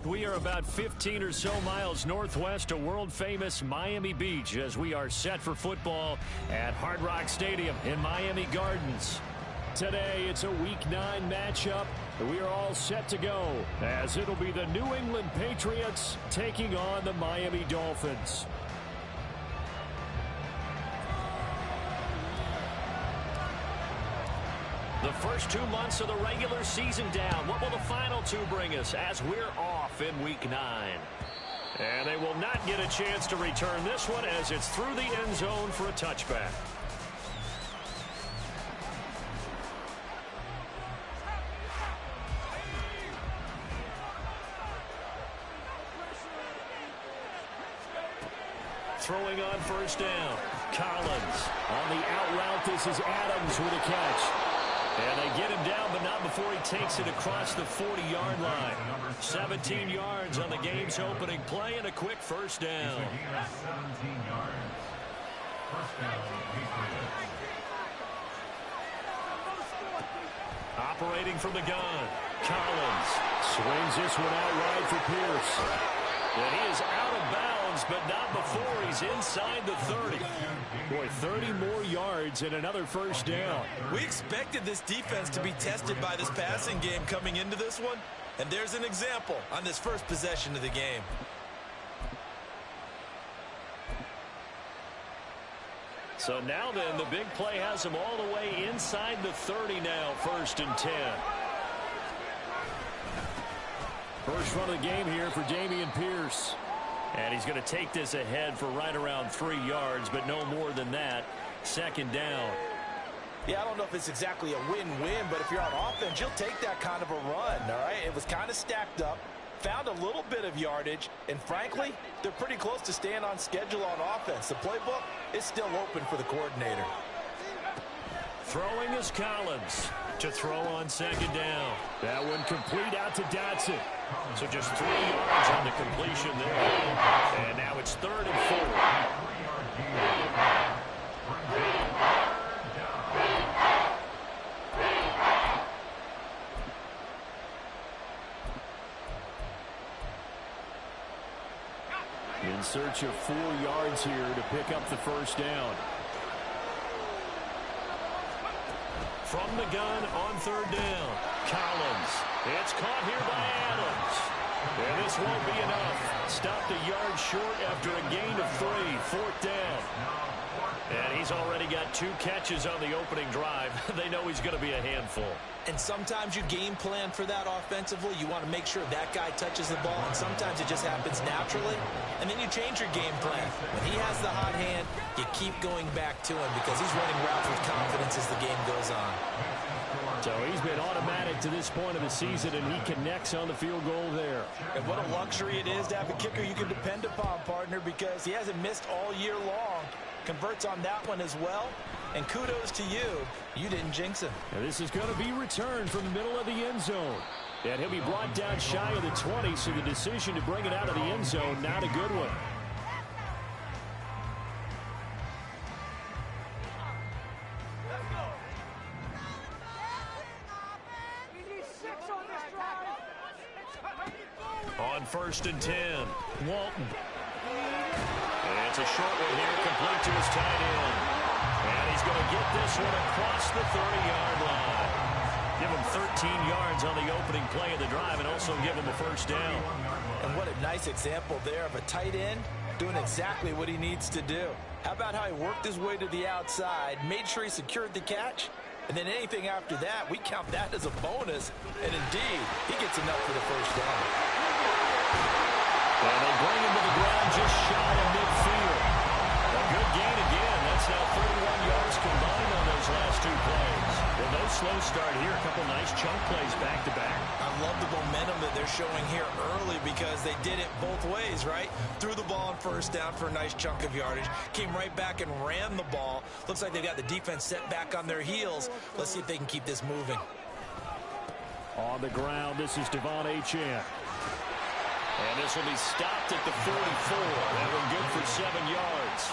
We are about 15 or so miles northwest of world-famous Miami Beach as we are set for football at Hard Rock Stadium in Miami Gardens. Today, it's a Week 9 matchup. We are all set to go as it'll be the New England Patriots taking on the Miami Dolphins. The first 2 months of the regular season down. What will the final 2 bring us as we're off in Week 9? And they will not get a chance to return this one as it's through the end zone for a touchback. Throwing on first down. Collins on the out route. This is Adams with a catch. And they get him down, but not before he takes it across the 40-yard line. 17 yards on the game's opening play and a quick first down. Operating from the gun. Collins swings this one out wide for Pierce. And he is out of bounds, but not before he's inside the 30. Boy, 30 more yards and another first down. We expected this defense to be tested by this passing game coming into this one. And there's an example on this first possession of the game. So now then, the big play has him all the way inside the 30 now, 1st and 10. First run of the game here for Dameon Pierce. And he's going to take this ahead for right around 3 yards, but no more than that. 2nd down. Yeah, I don't know if it's exactly a win-win, but if you're on offense, you'll take that kind of a run, all right? It was kind of stacked up, found a little bit of yardage, and frankly, they're pretty close to staying on schedule on offense. The playbook is still open for the coordinator. Throwing is Collins to throw on 2nd down. That one complete out to Dotson. So just 3 yards on the completion there. And now it's 3rd and 4. In search of 4 yards here to pick up the first down. From the gun on 3rd down. Collins. It's caught here by Adams. And this won't be enough. Stopped a yard short after a gain of 3. 4th down. And he's already got 2 catches on the opening drive. They know he's going to be a handful. And sometimes you game plan for that offensively. You want to make sure that guy touches the ball, and sometimes it just happens naturally. And then you change your game plan. When he has the hot hand, you keep going back to him because he's running routes with confidence as the game goes on. So he's been automatic to this point of the season, and he connects on the field goal there. And what a luxury it is to have a kicker you can depend upon, partner, because he hasn't missed all year long. Converts on that one as well. And kudos to you. You didn't jinx him. And this is going to be returned from the middle of the end zone. And he'll be brought down shy of the 20, so the decision to bring it out of the end zone, not a good one. On 1st and 10, Walton. And it's a short one here, complete to his tight end. And he's going to get this one across the 30-yard line. Give him 13 yards on the opening play of the drive and also give him a first down. And what a nice example there of a tight end doing exactly what he needs to do. How about how he worked his way to the outside, made sure he secured the catch, and then anything after that, we count that as a bonus. And indeed, he gets enough for the first down. And they bring him to the ground just shy of midfield. A good gain again. That's now 31 yards combined on those last 2 plays. Well, no slow start here. A couple nice chunk plays back-to-back. I love the momentum that they're showing here early because they did it both ways, right? Threw the ball on 1st down for a nice chunk of yardage. Came right back and ran the ball. Looks like they got the defense set back on their heels. Let's see if they can keep this moving. On the ground, this is Devon Achane. And this will be stopped at the 44. That one good for 7 yards.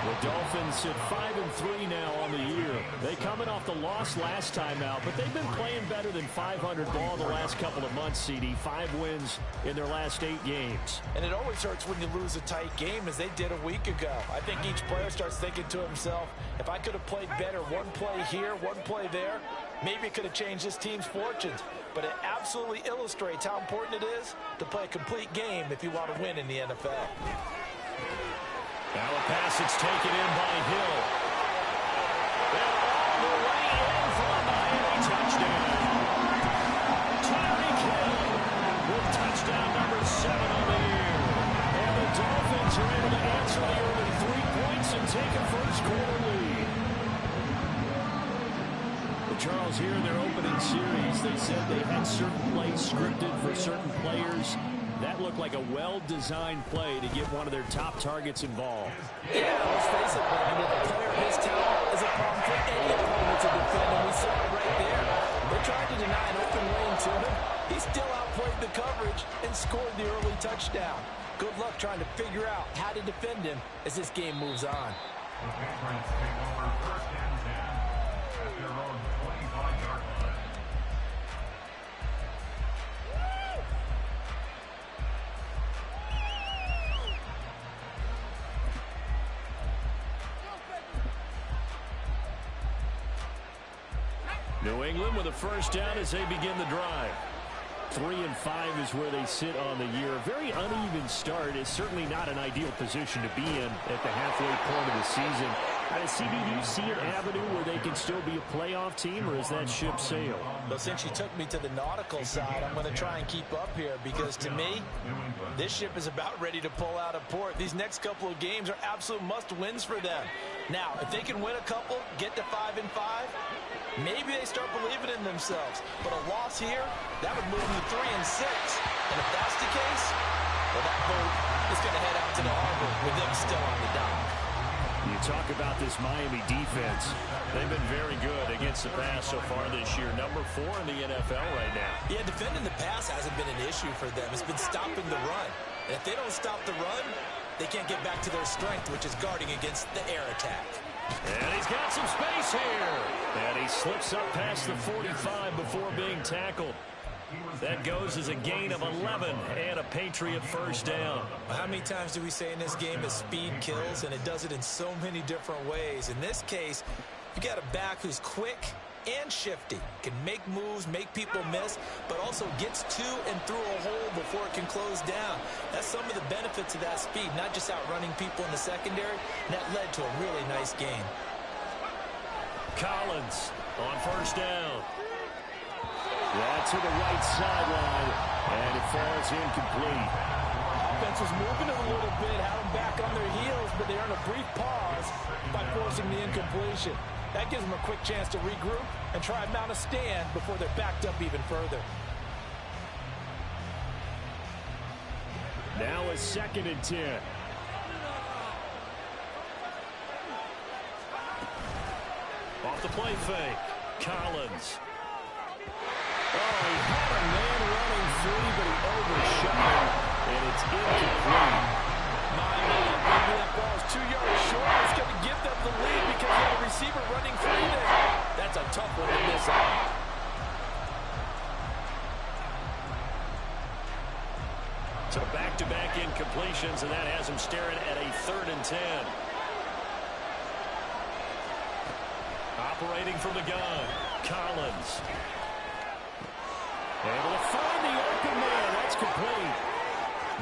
The Dolphins sit 5-3 now on the year. They coming off the loss last time out, but they've been playing better than 500 ball the last couple of months, CD. 5 wins in their last 8 games. And it always hurts when you lose a tight game, as they did a week ago. I think each player starts thinking to himself, if I could have played better one play here, one play there, maybe it could have changed this team's fortunes. But it absolutely illustrates how important it is to play a complete game if you want to win in the NFL. Now a pass that's taken in by Hill. And all the way in for a Miami touchdown. Tyreek Hill with touchdown number 7 on the year. And the Dolphins are able to answer the early 3 points and take a first-quarter lead. Well, Charles, here in their opening series, they said they had certain plays scripted for certain players. That looked like a well-designed play to get one of their top targets involved. Yeah, let's face it, Brandon. A player of his talent is a problem for any opponent to defend, and we saw it right there. They tried to deny an open lane to him. He still outplayed the coverage and scored the early touchdown. Good luck trying to figure out how to defend him as this game moves on. New England with a first down as they begin the drive. 3-5 is where they sit on the year. A very uneven start is certainly not an ideal position to be in at the halfway point of the season. CD, do you see an avenue where they can still be a playoff team, or is that ship sailed? Well, since you took me to the nautical side, I'm going to try and keep up here, because to me, this ship is about ready to pull out of port. These next couple of games are absolute must-wins for them. Now, if they can win a couple, get to 5-5, maybe they start believing in themselves. But a loss here, that would move them to 3-6. And if that's the case, well, that boat is going to head out to the harbor with them still on the dock. You talk about this Miami defense. They've been very good against the pass so far this year. Number 4 in the NFL right now. Yeah, defending the pass hasn't been an issue for them. It's been stopping the run. And if they don't stop the run, they can't get back to their strength, which is guarding against the air attack. And he's got some space here. And he slips up past the 45 before being tackled. That goes as a gain of 11 and a Patriot first down. How many times do we say in this game that speed kills, and it does it in so many different ways? In this case, you got a back who's quick and shifty, can make moves, make people miss, but also gets to and through a hole before it can close down. That's some of the benefits of that speed, not just outrunning people in the secondary, and that led to a really nice game. Collins on first down. That's to the right sideline, and it falls incomplete. Offense was moving it a little bit, had them back on their heels, but they earned a brief pause by forcing the incompletion. That gives them a quick chance to regroup and try and mount a stand before they're backed up even further. Now a 2nd and 10. Off the play fake, Collins. Oh, he had a man running free, but he overshot him, and it's incomplete. Maybe that ball is 2 yards short. It's going to give them the lead because they have a receiver running free there. That's a tough one to miss out. So back-to-back incompletions, and that has him staring at a 3rd and 10. Operating from the gun, Collins. Able to find the open man. That's complete.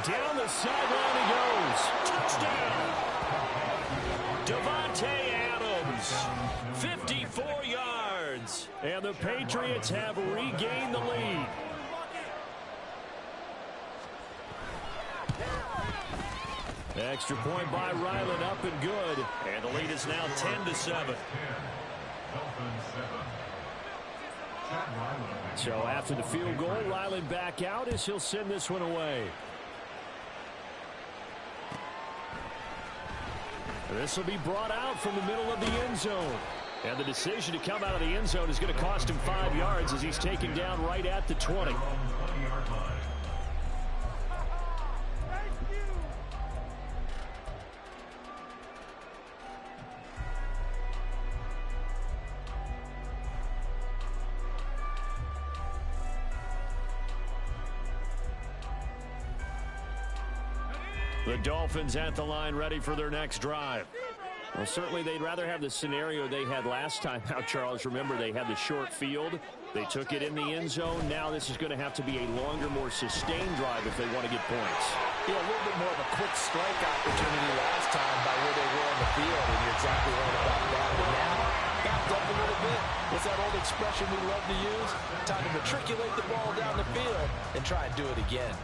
Down the sideline he goes. Touchdown. Devontae Adams. 54 yards. And the Patriots have regained the lead. Extra point by Ryland, up and good. And the lead is now 10-7. So after the field goal, Ryland back out as he'll send this one away. This will be brought out from the middle of the end zone. And the decision to come out of the end zone is going to cost him 5 yards as he's taken down right at the 20. The Dolphins at the line, ready for their next drive. Well, certainly they'd rather have the scenario they had last time out, Charles. Remember, they had the short field. They took it in the end zone. Now this is going to have to be a longer, more sustained drive if they want to get points. Yeah, a little bit more of a quick strike opportunity last time by where they were on the field, and you're exactly right about that. But now, backed up a little bit. What's that old expression we love to use? Time to matriculate the ball down the field and try and do it again.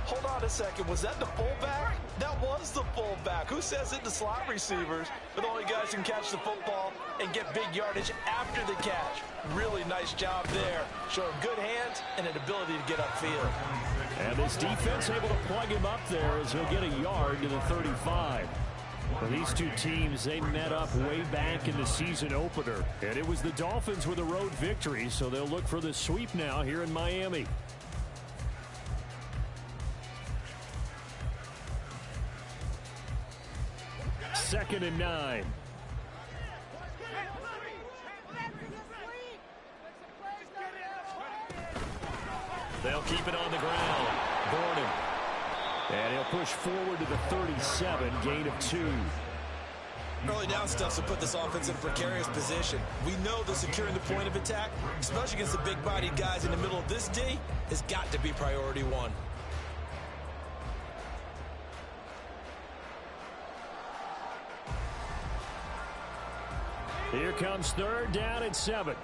Hold on a second. Was that the fullback? That was the fullback. Who says it to slot receivers? But the only guys who can catch the football and get big yardage after the catch. Really nice job there. Showing good hands and an ability to get upfield. And this defense able to plug him up there as he'll get a yard to the 35. Well, these two teams, they met up way back in the season opener. And it was the Dolphins with a road victory, so they'll look for the sweep now here in Miami. Second and 9. They'll keep it on the ground. Gordon. And he'll push forward to the 37, gain of 2. Early down stuff to put this offense in a precarious position. We know that securing the point of attack, especially against the big-bodied guys in the middle of this D, has got to be priority 1. Here comes third down and 7.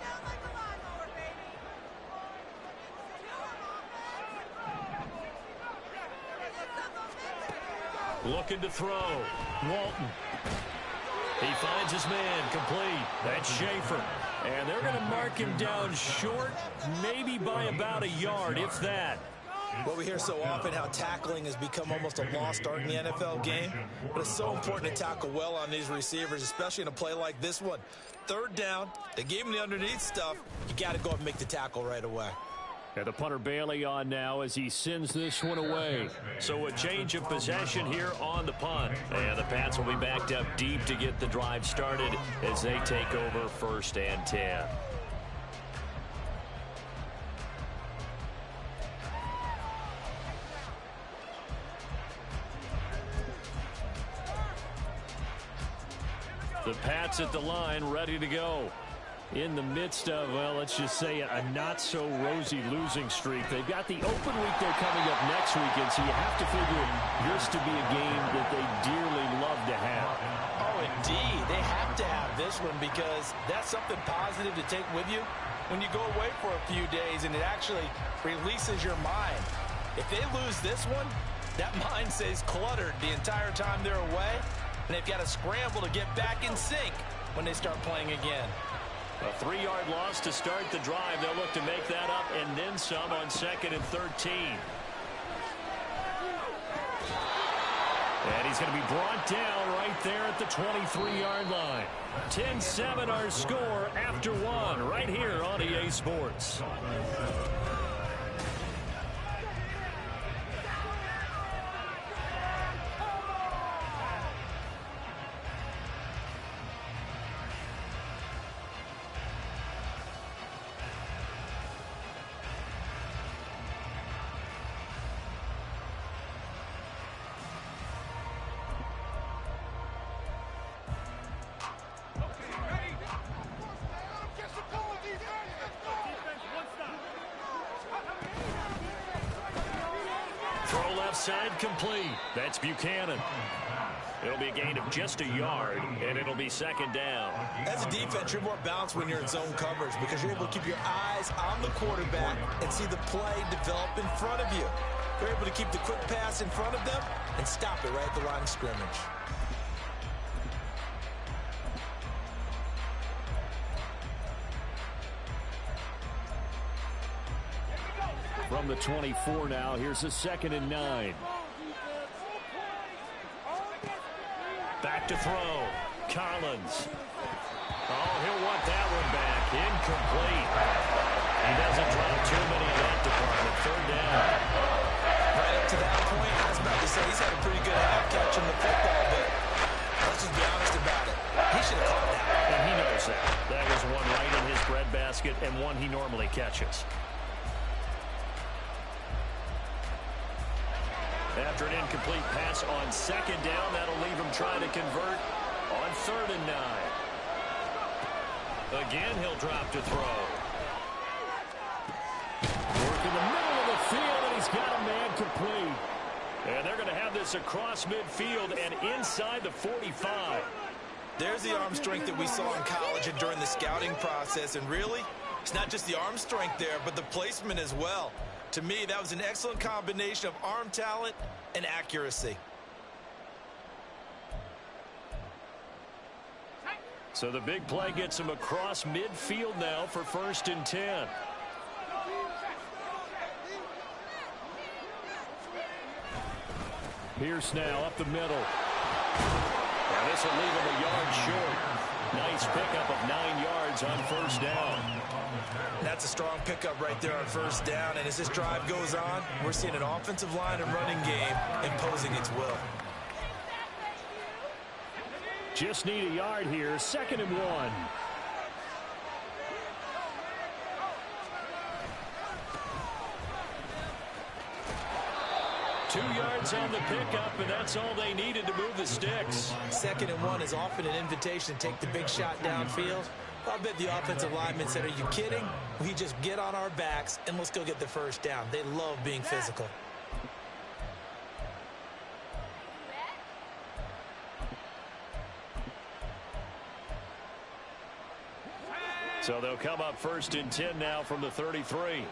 Looking to throw. Walton. He finds his man complete. That's Schaefer. And they're going to mark him down short, maybe by about a yard, if that. Well, we hear so often how tackling has become almost a lost art in the NFL game. But it's so important to tackle well on these receivers, especially in a play like this one. Third down, they gave him the underneath stuff. You got to go up and make the tackle right away. And the punter Bailey on now as he sends this one away. So a change of possession here on the punt. And the Pats will be backed up deep to get the drive started as they take over 1st and 10. The Pats at the line, ready to go. In the midst of, well, let's just say a not-so-rosy losing streak. They've got the open week they're coming up next weekend, so you have to figure this to be a game that they dearly love to have. Oh, indeed. They have to have this one because that's something positive to take with you when you go away for a few days, and it actually releases your mind. If they lose this one, that mind stays cluttered the entire time they're away, and they've got to scramble to get back in sync when they start playing again. A 3-yard loss to start the drive. They'll look to make that up and then some on 2nd and 13. And he's going to be brought down right there at the 23-yard line. 10-7 our score after 1 right here on EA Sports. Side complete. That's Buchanan. It'll be a gain of just a yard, and it'll be 2nd down. As a defense, you're more balanced when you're in zone coverage because you're able to keep your eyes on the quarterback and see the play develop in front of you. You're able to keep the quick pass in front of them and stop it right at the line of scrimmage. From the 24 now, here's a 2nd and 9. Back to throw. Collins. Oh, he'll want that one back. Incomplete. He doesn't drop too many in that department. 3rd down. Right up to that point, I was about to say he's had a pretty good half catching the football, but let's just be honest about it. He should have caught that. And he knows that. That was one right in his breadbasket and one he normally catches. After an incomplete pass on second down, that'll leave him trying to convert on 3rd and 9. Again, he'll drop to throw. Work in the middle of the field, and he's got a man complete. And they're going to have this across midfield and inside the 45. There's the arm strength that we saw in college and during the scouting process. And really, it's not just the arm strength there, but the placement as well. To me, that was an excellent combination of arm talent and accuracy. So the big play gets him across midfield now for 1st and 10. Pierce now up the middle. And this will leave him a yard short. Nice pickup of 9 yards on 1st down. That's a strong pickup right there on 1st down. And as this drive goes on, we're seeing an offensive line and running game imposing its will. Just need a yard here. 2nd and 1. Two yards on the pickup, and that's all they needed to move the sticks. 2nd and 1 is often an invitation to take the big shot downfield. I bet the offensive lineman said, are you kidding? We just get on our backs, and let's go get the 1st down. They love being physical. So they'll come up 1st and 10 now from the 33.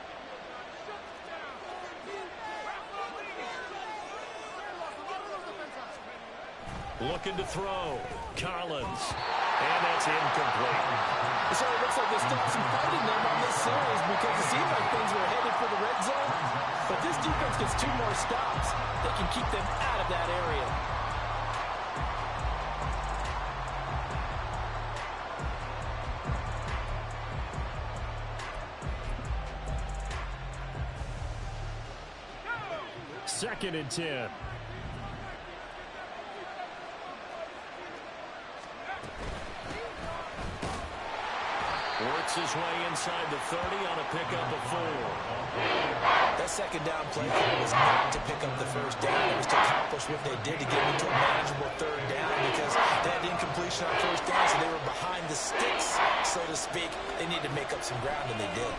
Looking to throw. Collins. And that's incomplete. So it looks like there's still some fighting there on this series because it seems like things were headed for the red zone. But this defense gets 2 more stops. They can keep them out of that area. Second and 10. Works his way inside the 30 on a pickup of 4. That 2nd down play was not to pick up the 1st down. It was to accomplish what they did to get into a manageable 3rd down because they had incompletion on 1st down, so they were behind the sticks, so to speak. They needed to make up some ground, and they did.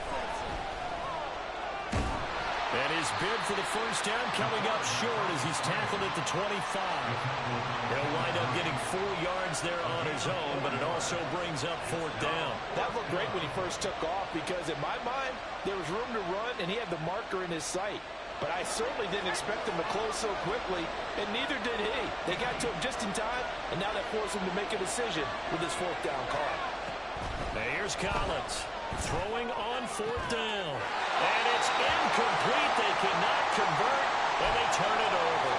And his bid for the 1st down coming up short as he's tackled at the 25. He'll wind up getting 4 yards there on his own, but it also brings up 4th down. That looked great when he first took off because in my mind, there was room to run and he had the marker in his sight. But I certainly didn't expect him to close so quickly, and neither did he. They got to him just in time, and now that forced him to make a decision with his 4th down call. Now here's Collins throwing on 4th down. And it's incomplete. They cannot convert, and they turn it over.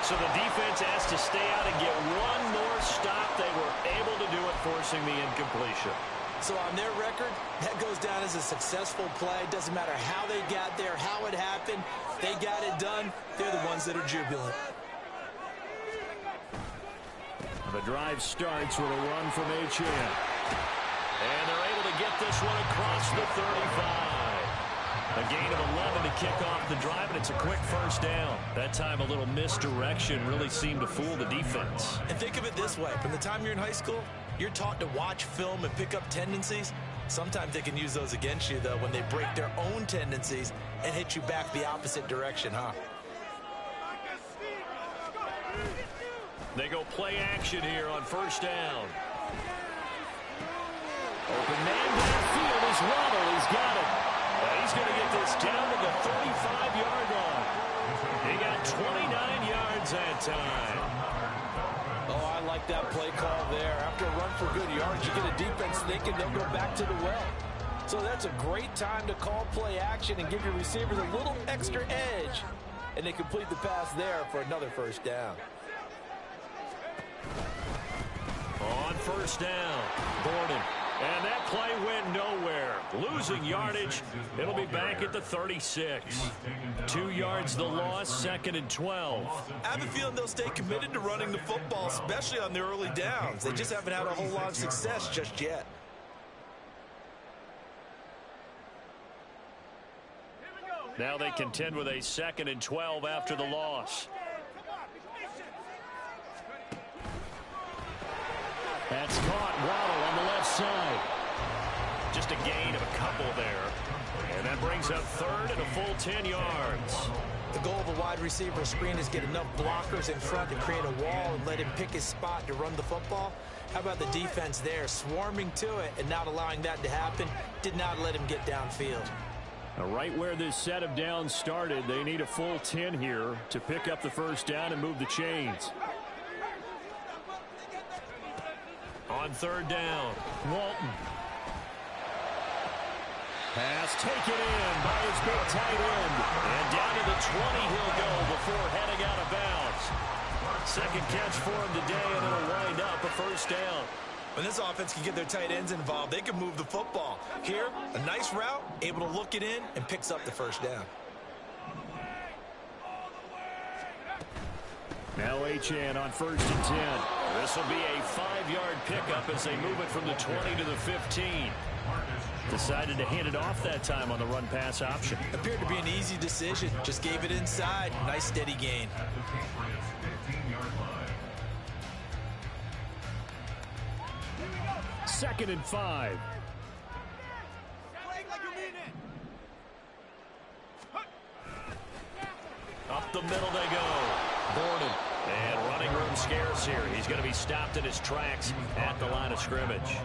So the defense has to stay out and get 1 more stop. They were able to do it, forcing the incompletion. So on their record, that goes down as a successful play. Doesn't matter how they got there, how it happened. They got it done. They're the ones that are jubilant. The drive starts with a run from H.N. And they're able to get this one across the 35. A gain of 11 to kick off the drive, and it's a quick 1st down. That time a little misdirection really seemed to fool the defense. And think of it this way. From the time you're in high school, you're taught to watch film and pick up tendencies. Sometimes they can use those against you, though, when they break their own tendencies and hit you back the opposite direction, huh? They go play action here on 1st down. Open man downfield is Waddle. He's got it. He's going to get this down to the 35-yard line. He got 29 yards that time. Oh, I like that play call there. After a run for good yards, you get a defense thinking they'll go back to the well. So that's a great time to call play action and give your receivers a little extra edge. And they complete the pass there for another 1st down. On 1st down, Gordon. And that play went nowhere. Losing yardage. It'll be back at the 36. 2 yards the loss, 2nd and 12. I have a feeling they'll stay committed to running the football, especially on the early downs. They just haven't had a whole lot of success just yet. Now they contend with a 2nd and 12 after the loss. That's caught. Waddle on the left side. Just a gain of a couple there. And that brings up 3rd and a full 10 yards. The goal of a wide receiver screen is get enough blockers in front to create a wall and let him pick his spot to run the football. How about the defense there, swarming to it and not allowing that to happen? Did not let him get downfield. Now, right where this set of downs started, they need a full 10 here to pick up the first down and move the chains. On 3rd down, Walton. Pass taken in by his big tight end. And down to the 20 he'll go before heading out of bounds. 2nd catch for him today, and it'll wind up a first down. When this offense can get their tight ends involved, they can move the football. Here, a nice route, able to look it in, and picks up the first down. Now Achane on 1st and 10. This will be a 5-yard pickup as they move it from the 20 to the 15. Decided to hand it off that time on the run-pass option. Appeared to be an easy decision. Just gave it inside. Nice steady gain. 2nd and 5. Up the middle they go. Borden. And running room scarce here. He's going to be stopped in his tracks at the line of scrimmage.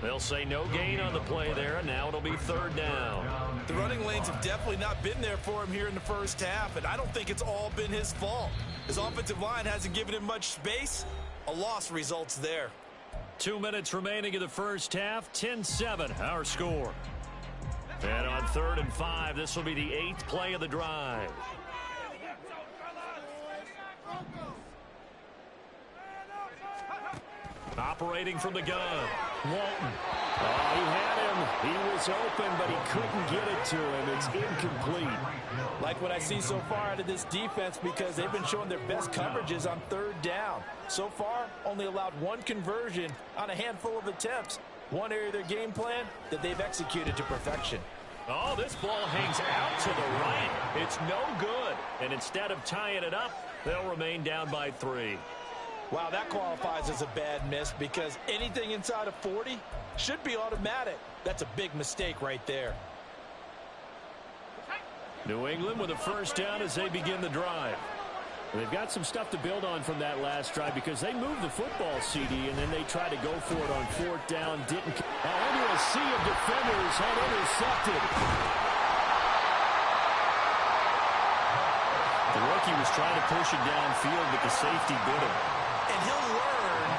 They'll say no gain on the play there, and now it'll be 3rd down. The running lanes have definitely not been there for him here in the first half, and I don't think it's all been his fault. His offensive line hasn't given him much space. A loss results there. 2 minutes remaining in the first half. 10-7, our score. And on 3rd and 5, this will be the 8th play of the drive. Operating from the gun. Walton. Oh, he had him. He was open, but he couldn't get it to him. It's incomplete. Like what I see so far out of this defense, because they've been showing their best coverages on 3rd down. So far, only allowed 1 conversion on a handful of attempts. One area of their game plan that they've executed to perfection. Oh, this ball hangs out to the right. It's no good. And instead of tying it up, they'll remain down by 3. Wow, that qualifies as a bad miss because anything inside of 40 should be automatic. That's a big mistake right there. New England with a first down as they begin the drive. They've got some stuff to build on from that last drive because they moved the football, CD, and then they tried to go for it on 4th down. Didn't. Under a sea of defenders had intercepted. The rookie was trying to push it downfield, but the safety bit him. And he'll learn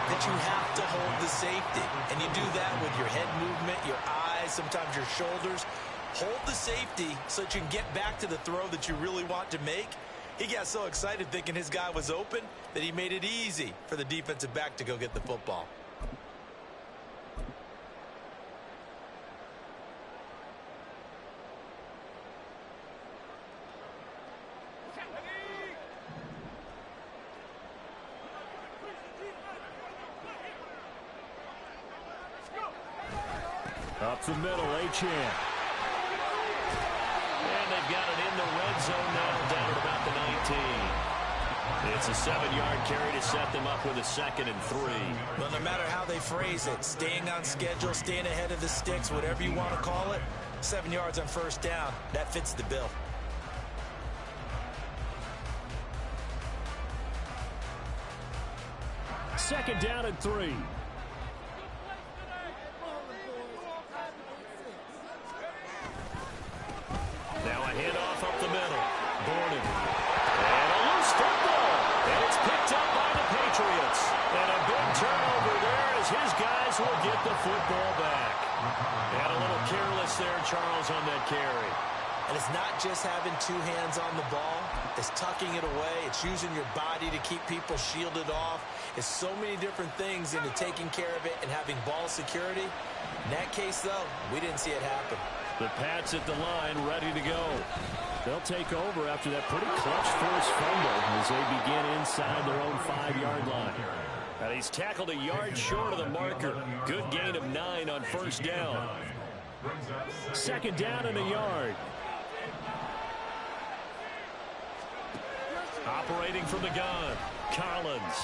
that you have to hold the safety. And you do that with your head movement, your eyes, sometimes your shoulders. Hold the safety so that you can get back to the throw that you really want to make. He got so excited thinking his guy was open that he made it easy for the defensive back to go get the football. Up the middle, Achane. And they've got it in the red zone now, down at about the 19. It's a 7-yard carry to set them up with a 2nd and 3. Well, no matter how they phrase it, staying on schedule, staying ahead of the sticks, whatever you want to call it, 7 yards on 1st down, that fits the bill. Second down and 3. Now a handoff up the middle. Borden. And a loose football. And it's picked up by the Patriots. And a big turnover there as his guys will get the football back. And a little careless there, Charles, on that carry. And it's not just having 2 hands on the ball. It's tucking it away. It's using your body to keep people shielded off. It's so many different things into taking care of it and having ball security. In that case, though, we didn't see it happen. The Pats at the line, ready to go. They'll take over after that pretty clutch forced fumble as they begin inside their own 5-yard line. And he's tackled a yard short of the marker. Good gain of 9 on 1st down. 2nd down and a yard. Operating from the gun, Collins.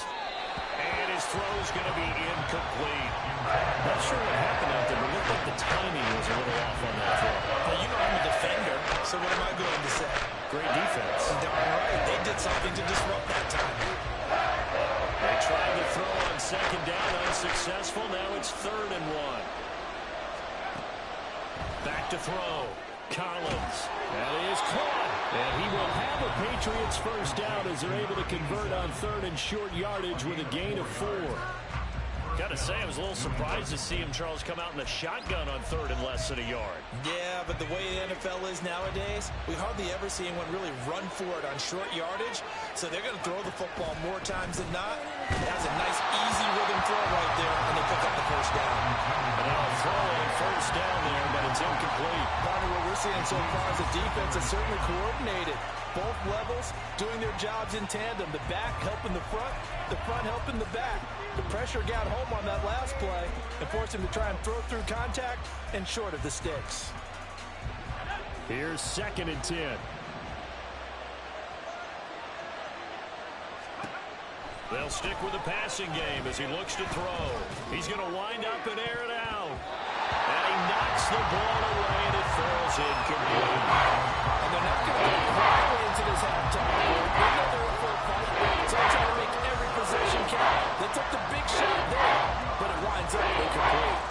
And his throw's going to be incomplete. Not sure what happened out there, but it looked like the timing was a little off on that throw. Well, you know I'm a defender, so what am I going to say? Great defense. Darn right. They did something to disrupt that time. They tried to throw on second down, unsuccessful. Now it's 3rd and 1. Back to throw. Collins. That is caught. And he will have a Patriots first down as they're able to convert on 3rd and short yardage with a gain of 4. Got to say, I was a little surprised to see him, Charles, come out in the shotgun on 3rd and less than a yard. Yeah, but the way the NFL is nowadays, we hardly ever see anyone really run for it on short yardage. So they're going to throw the football more times than not. That's a nice, easy rhythm throw right there, and they pick up the first down. And now throwing first down there, but it's incomplete. Probably what we're seeing so far is the defense is certainly coordinated. Both levels doing their jobs in tandem. The back helping the front helping the back. The pressure got home on that last play and forced him to try and throw through contact and short of the sticks. Here's 2nd and 10. They'll stick with the passing game as he looks to throw. He's going to wind up and air it out. And he knocks the ball away, and it falls incomplete. And they're not going to go quietly into this halftime. They know they're up for a fight, so they're trying to make every possession count. They took the big shot there, but it winds up incomplete.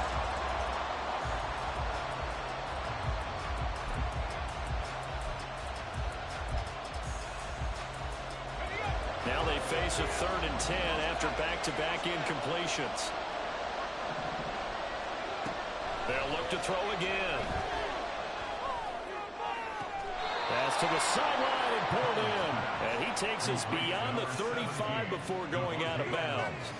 Now they face a 3rd and 10 after back-to-back incompletions. They'll look to throw again. Pass to the sideline and pulled in. And he takes us beyond the 35 before going out of bounds.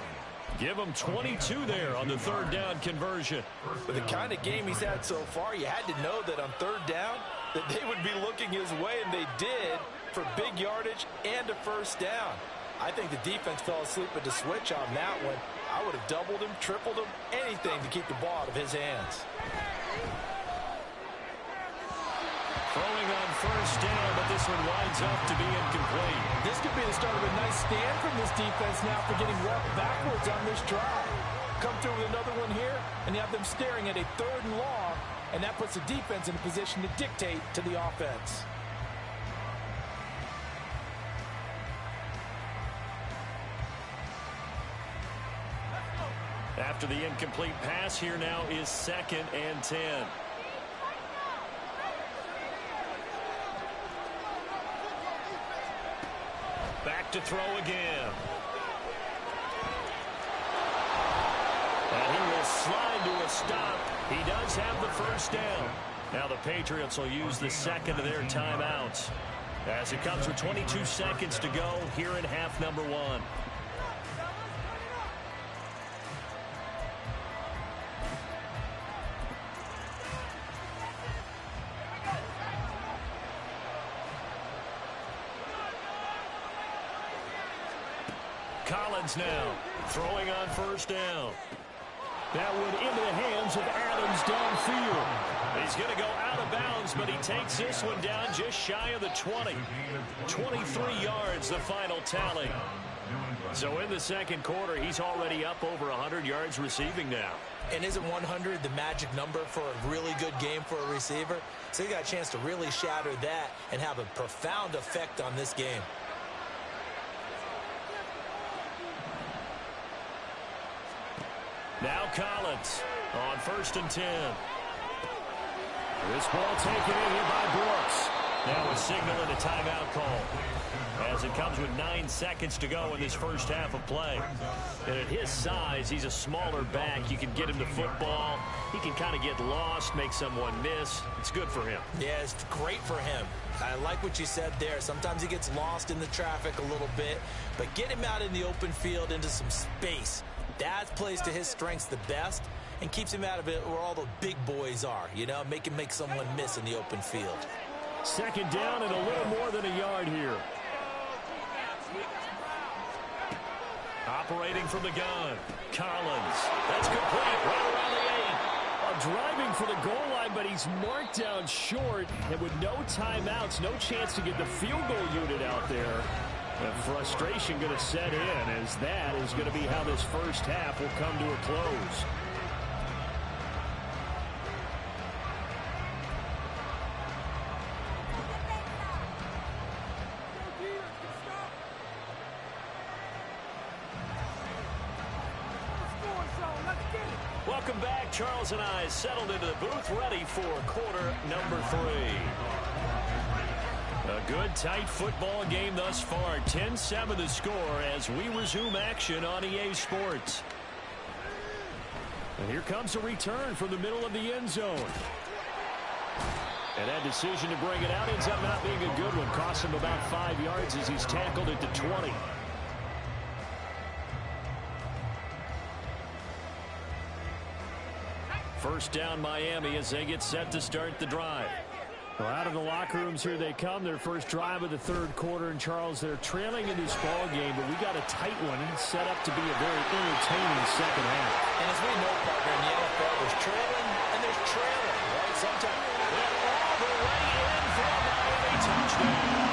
Give him 22 there on the 3rd down conversion. With the kind of game he's had so far, you had to know that on 3rd down that they would be looking his way, and they did, for big yardage and a first down. I think the defense fell asleep at the switch on that one. I would have doubled him, tripled him, anything to keep the ball out of his hands. Throwing on first down, but this one winds up to be incomplete. This could be the start of a nice stand from this defense now for getting walked backwards on this drive. Come through with another one here, and you have them staring at a 3rd and long, and that puts the defense in a position to dictate to the offense. After the incomplete pass, here now is 2nd and 10. Back to throw again. And he will slide to a stop. He does have the first down. Now the Patriots will use the 2nd of their timeouts as it comes with 22 seconds to go here in half number 1. Collins now throwing on first down. That one into the hands of Adams downfield. He's going to go out of bounds, but he takes this one down just shy of the 20. 23 yards, the final tally. So in the 2nd quarter, he's already up over 100 yards receiving now. And isn't 100 the magic number for a really good game for a receiver? So he got a chance to really shatter that and have a profound effect on this game. Now Collins on 1st and 10. This ball taken in here by Brooks. Now a signal and a timeout call as it comes with 9 seconds to go in this first half of play. And at his size, he's a smaller back. You can get him the football. He can kind of get lost, make someone miss. It's good for him. Yeah, it's great for him. I like what you said there. Sometimes he gets lost in the traffic a little bit, but get him out in the open field into some space. That plays to his strengths the best and keeps him out of it where all the big boys are, you know, make him make someone miss in the open field. 2nd down and a little more than a yard here. Operating from the gun, Collins. That's complete, right around the 8. Driving for the goal line, but he's marked down short. And with no timeouts, no chance to get the field goal unit out there. The frustration going to set in, as that is going to be how this first half will come to a close. Welcome back. Charles and I settled into the booth, ready for quarter number 3. A good, tight football game thus far. 10-7 the score as we resume action on EA Sports. And here comes a return from the middle of the end zone. And that decision to bring it out ends up not being a good one. Costs him about 5 yards as he's tackled at the 20. First down Miami as they get set to start the drive. Well, out of the locker rooms here they come. Their first drive of the third quarter. And Charles, they're trailing in this ball game, but we got a tight one set up to be a very entertaining second half. And as we know, partner, in the NFL, there's trailing and there's trailing, right? Sometimes all the way in for a Miami touchdown.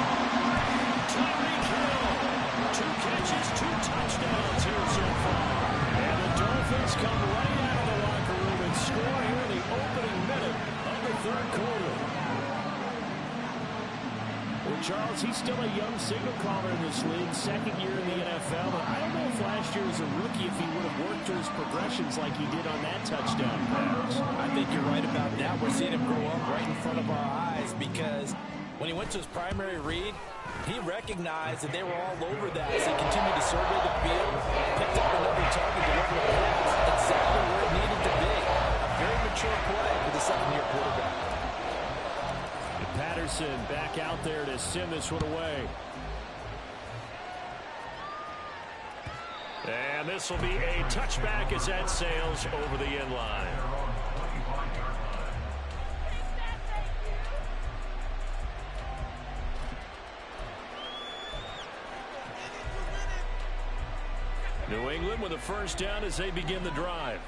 Tyreek Hill, 2 catches, 2 touchdowns here so far. And the Dolphins come right out of the locker room and score here in the opening minute of the third quarter. Well, Charles, he's still a young signal caller in this league, second year in the NFL. But I don't know if last year as a rookie, if he would have worked through his progressions like he did on that touchdown pass. I think you're right about that. We're seeing him grow up right in front of our eyes, because when he went to his primary read, he recognized that they were all over that as he continued to survey the field, picked up another target, delivered a pass exactly where it needed to be. A very mature play for the second-year quarterback. Patterson back out there to send this one away. And this will be a touchback as that sails over the end line. New England with a first down as they begin the drive.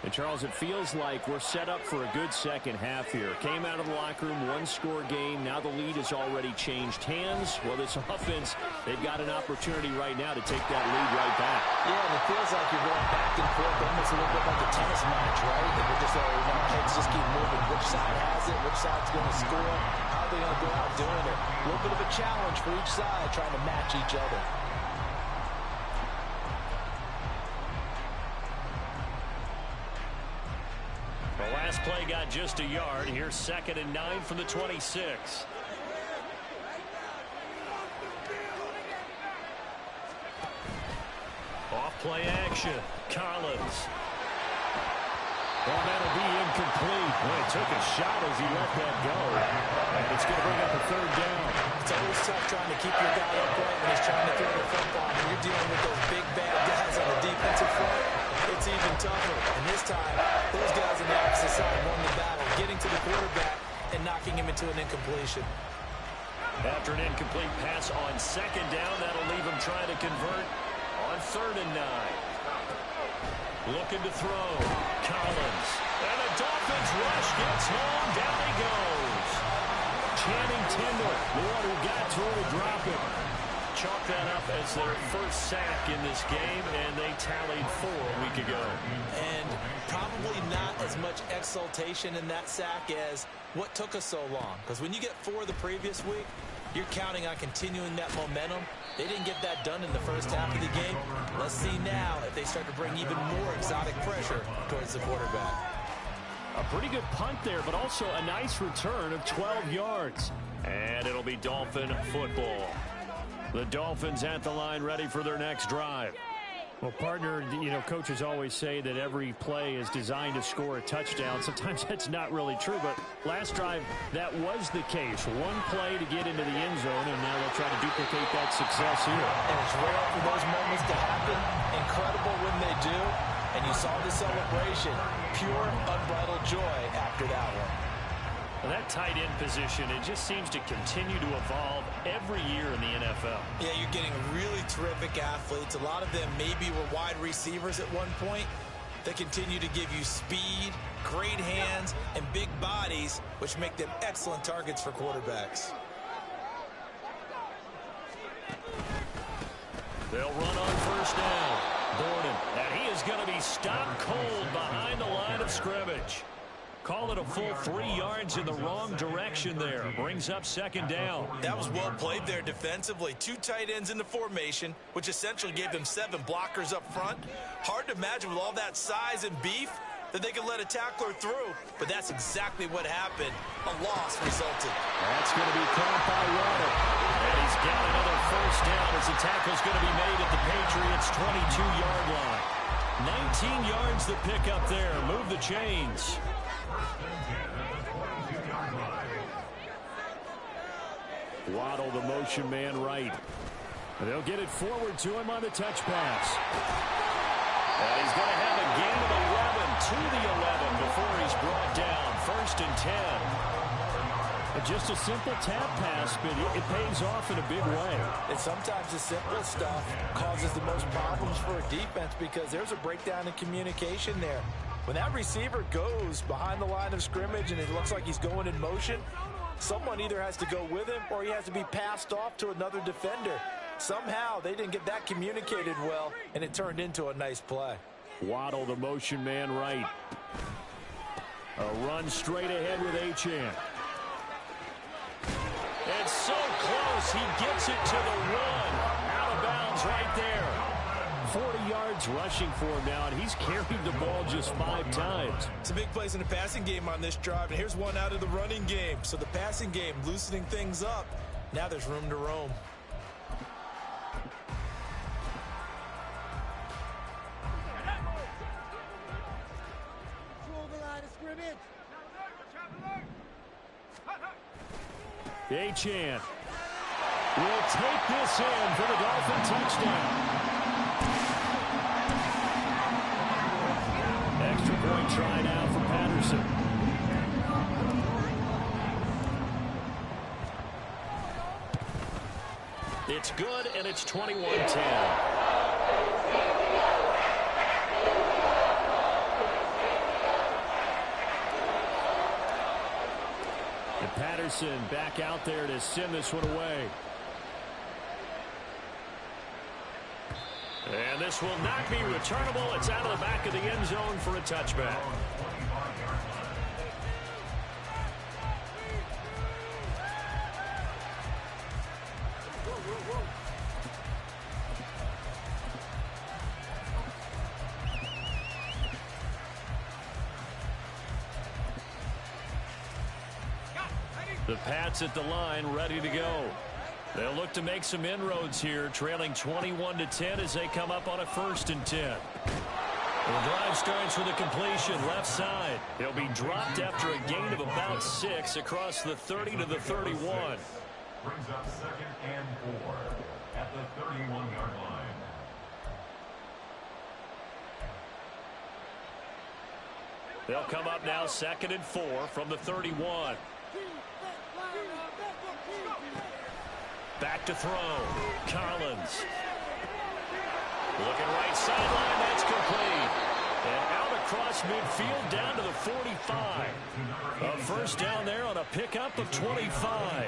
And, Charles, it feels like we're set up for a good second half here. Came out of the locker room, 1-score game. Now the lead has already changed hands. Well, this offense, they've got an opportunity right now to take that lead right back. Yeah, and it feels like you're going back and forth, almost a little bit like a tennis match, right? And we're just, heads just keep moving. Which side has it? Which side's going to score? How are they going to go out doing it? A little bit of a challenge for each side, trying to match each other. The last play got just a yard. Here's 2nd and 9 from the 26. Off play action. Collins. Well, that'll be incomplete. Well, he took a shot as he let that go. And it's going to bring up a third down. It's always tough trying to keep your guy upright when he's trying to throw the football. When you're dealing with those big, bad guys on the defensive front, it's even tougher. And this time, those guys on the opposite side won the battle, getting to the quarterback and knocking him into an incompletion. After an incomplete pass on 2nd down, that'll leave him trying to convert on 3rd and 9. Looking to throw. Collins. And the Dolphins rush gets home. Down he goes. Channing Tindall, the one who got to it to drop it. Chalk that up as their first sack in this game, and they tallied 4 a week ago. And probably not as much exultation in that sack as what took us so long. Because when you get 4 the previous week, you're counting on continuing that momentum. They didn't get that done in the first half of the game. Let's see now if they start to bring even more exotic pressure towards the quarterback. A pretty good punt there, but also a nice return of 12 yards. And it'll be Dolphin football. The Dolphins at the line, ready for their next drive. Well, partner, coaches always say that every play is designed to score a touchdown. Sometimes that's not really true, but last drive, that was the case. One play to get into the end zone, and now they'll try to duplicate that success here. And it's rare for those moments to happen. Incredible when they do. And you saw the celebration. Pure, unbridled joy after that one. Well, that tight end position, it just seems to continue to evolve every year in the NFL. Yeah, you're getting really terrific athletes. A lot of them maybe were wide receivers at one point. They continue to give you speed, great hands, and big bodies, which make them excellent targets for quarterbacks. They'll run on first down. Gordon, and he is going to be stopped cold behind the line of scrimmage. Call it a full 3 yards in the wrong direction there. Brings up second down. That was well played there defensively. 2 tight ends in the formation, which essentially gave them 7 blockers up front. Hard to imagine with all that size and beef that they could let a tackler through, but that's exactly what happened. A loss resulted. That's going to be caught by Waddle. And he's got another first down as the tackle's going to be made at the Patriots' 22-yard line. 19 yards the pick up there. Move the chains. Waddle, the motion man right. And they'll get it forward to him on the touch pass. And he's going to have a gain of 11 to the 11 before he's brought down. 1st and 10. And just a simple tap pass, but it pays off in a big way. And sometimes the simple stuff causes the most problems for a defense because there's a breakdown in communication there. When that receiver goes behind the line of scrimmage and it looks like he's going in motion, someone either has to go with him or he has to be passed off to another defender. Somehow they didn't get that communicated well, and it turned into a nice play. Waddle, the motion man right. A run straight ahead with Achane. It's so close. He gets it to the run. Out of bounds right there. 40 yards rushing for him now, and he's carried the ball just 5 times. Some big plays in the passing game on this drive, and here's one out of the running game. So the passing game loosening things up. Now there's room to roam. Achane will take this in for the Dolphin touchdown. Extra point try now for Patterson. It's good, and it's 21-10. Patterson back out there to send this one away. And this will not be returnable. It's out of the back of the end zone for a touchback. The Pats at the line, ready to go. They'll look to make some inroads here, trailing 21-10 as they come up on a 1st and 10. The drive starts with a completion left side. He'll be dropped after a gain of about 6 across the 30 to the 31. Brings up 2nd and 4 at the 31-yard line. They'll come up now 2nd and 4 from the 31. Back to throw. Collins. Looking right sideline. That's complete. And out across midfield down to the 45. A first down there on a pickup of 25.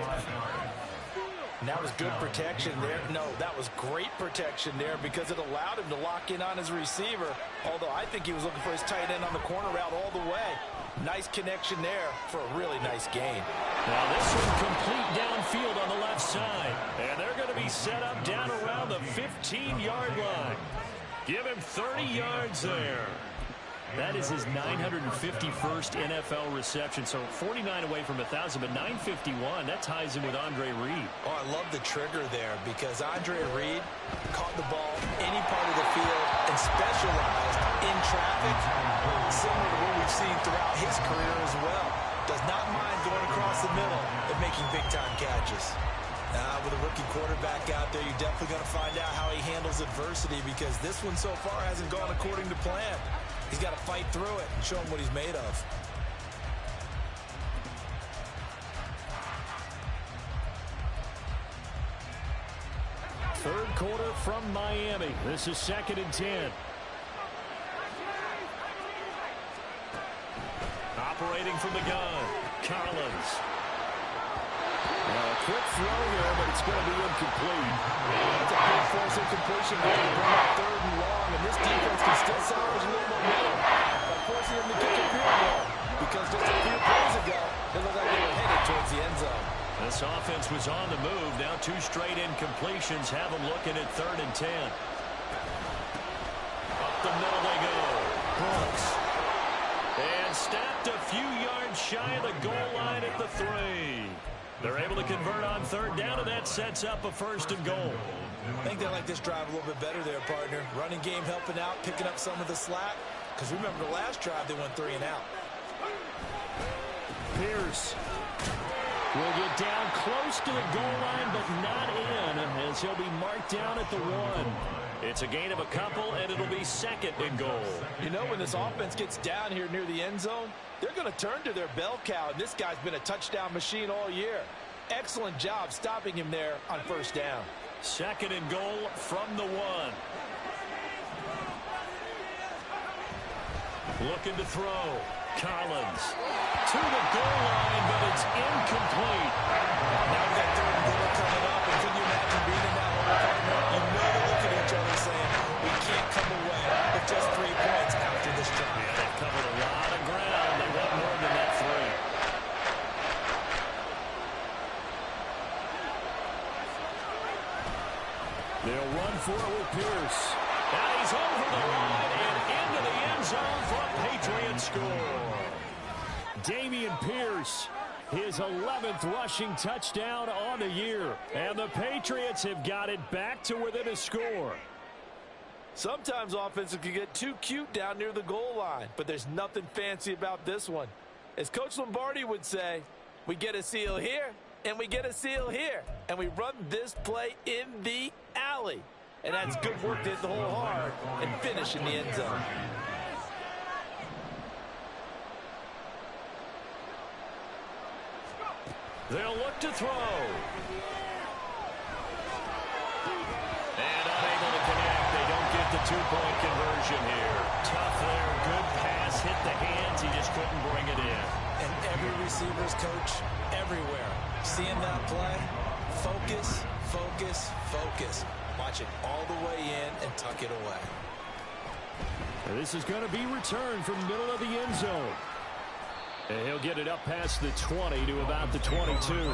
And that was good protection there. No, that was great protection there because it allowed him to lock in on his receiver. Although I think he was looking for his tight end on the corner route all the way. Nice connection there for a really nice gain. Now this one complete downfield on the left side. And they're going to be set up down around the 15-yard line. Give him 30 yards there. That is his 951st NFL reception. So 49 away from 1,000, but 951. That ties him with Andre Reed. Oh, I love the trigger there because Andre Reed caught the ball any part of the field and specialized in traffic, similar to what we've seen throughout his career as well. Does not mind going across the middle and making big-time catches. With a rookie quarterback out there, you're definitely going to find out how he handles adversity because this one so far hasn't gone according to plan. He's got to fight through it and show him what he's made of. Third quarter from Miami. This is 2nd and 10. Operating from the gun, Collins. Quick throw here, but it's going to be incomplete. That's a big force incompletion there to bring up 3rd and long, and this defense can still salvage a little momentum by forcing him to kick a field goal. Because just a few plays ago, it looked like they were headed towards the end zone. This offense was on the move. Now 2 straight incompletions have them looking at 3rd and 10. Up the middle they go. Brooks. And snapped a few yards shy of the goal line at the 3. They're able to convert on 3rd down, and that sets up a 1st and goal. I think they like this drive a little bit better there, partner. Running game helping out, picking up some of the slack. Because remember the last drive, they went 3 and out. Pierce will get down close to the goal line, but not in, as he'll be marked down at the 1. It's a gain of a couple, and it'll be 2nd and goal. You know, when this offense gets down here near the end zone, they're going to turn to their bell cow, and this guy's been a touchdown machine all year. Excellent job stopping him there on 1st down. 2nd and goal from the 1. Looking to throw. Collins to the goal line, but it's incomplete. Now we've got 3rd and goal coming up, and can you imagine being in that hole, partner? You know they look at each other saying, we can't come away with just 3 points after this drive. Yeah, they've covered a lot of ground. They want more than that 3. They'll run for it with Pierce. And he's over the line and into the end zone for a Patriot score. Dameon Pierce, his 11th rushing touchdown on the year. And the Patriots have got it back to within a score. Sometimes offenses can get too cute down near the goal line, but there's nothing fancy about this one. As Coach Lombardi would say, we get a seal here, and we get a seal here, and we run this play in the alley. And that's good work to hit the hole hard and finish in the end zone. They'll look to throw. And unable to connect. They don't get the 2-point conversion here. Tough there. Good pass. Hit the hands. He just couldn't bring it in. And every receiver's coach everywhere. Seeing that play, focus, focus, focus. Watch it all the way in and tuck it away. This is going to be returned from the middle of the end zone. And he'll get it up past the 20 to about the 22.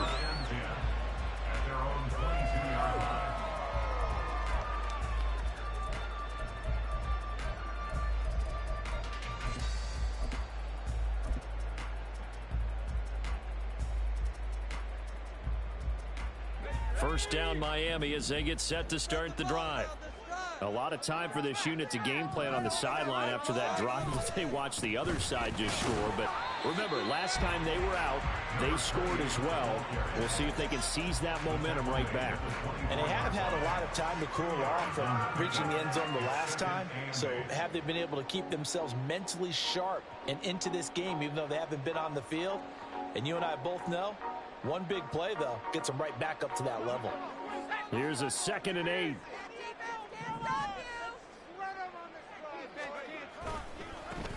First down Miami as they get set to start the drive. A lot of time for this unit to game plan on the sideline after that drive. They watch the other side just score. But remember, last time they were out, they scored as well. We'll see if they can seize that momentum right back. And they have had a lot of time to cool off from reaching the end zone the last time. So have they been able to keep themselves mentally sharp and into this game, even though they haven't been on the field? And you and I both know, one big play, though, gets them right back up to that level. Here's a 2nd and 8.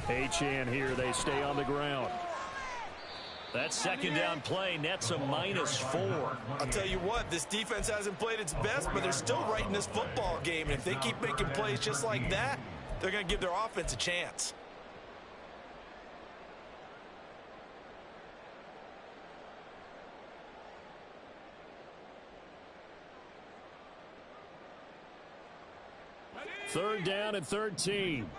Achane here. They stay on the ground. That 2nd down play nets a -4. I'll tell you what, this defense hasn't played its best, but they're still right in this football game. And if they keep making plays just like that, they're going to give their offense a chance. Third down and 13.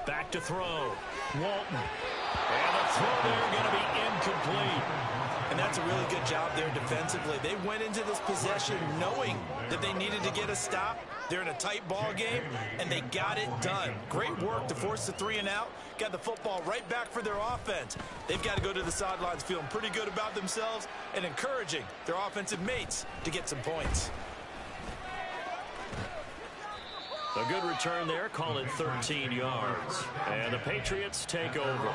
Back to throw. Walton. And the throw there going to be incomplete. And that's a really good job there defensively. They went into this possession knowing that they needed to get a stop. They're in a tight ball game, and they got it done. Great work to force the 3 and out. Got the football right back for their offense. They've got to go to the sidelines feeling pretty good about themselves and encouraging their offensive mates to get some points. A good return there. Call it 13 yards. And the Patriots take over.